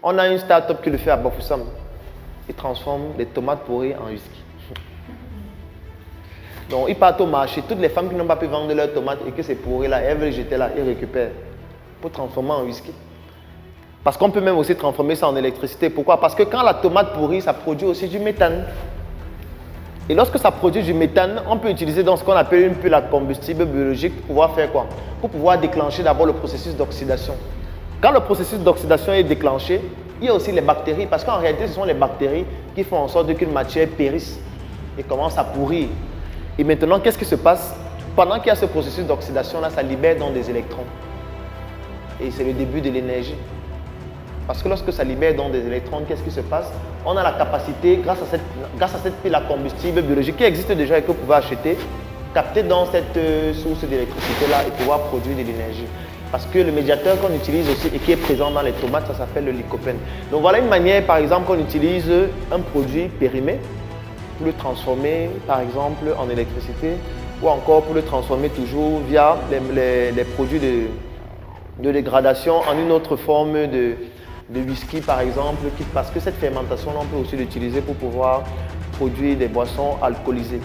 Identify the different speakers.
Speaker 1: On a une start-up qui le fait à Bafoussam. Ils transforment les tomates pourries en whisky. Donc, ils partent au marché. Toutes les femmes qui n'ont pas pu vendre leurs tomates et que c'est pourri là, elles veulent jeter là, ils récupèrent pour transformer en whisky. Parce qu'on peut même aussi transformer ça en électricité. Pourquoi? Parce que quand la tomate pourrit, ça produit aussi du méthane. Et lorsque ça produit du méthane, on peut utiliser dans ce qu'on appelle une pile à combustible biologique pour pouvoir faire quoi? Pour pouvoir déclencher d'abord le processus d'oxydation. Quand le processus d'oxydation est déclenché, il y a aussi les bactéries. Parce qu'en réalité, ce sont les bactéries qui font en sorte qu'une matière périsse et commence à pourrir. Et maintenant, qu'est-ce qui se passe? Pendant qu'il y a ce processus d'oxydation-là, ça libère donc des électrons. Et c'est le début de l'énergie. Parce que lorsque ça libère donc des électrons, qu'est-ce qui se passe? On a la capacité, grâce à cette pile à combustible biologique qui existe déjà et que vous pouvez acheter, capter dans cette source d'électricité-là et pouvoir produire de l'énergie. Parce que le médiateur qu'on utilise aussi et qui est présent dans les tomates, ça s'appelle le lycopène. Donc voilà une manière, par exemple, qu'on utilise un produit périmé pour le transformer, par exemple, en électricité ou encore pour le transformer toujours via les produits de dégradation en une autre forme de whisky par exemple, parce que cette fermentation, on peut aussi l'utiliser pour pouvoir produire des boissons alcoolisées.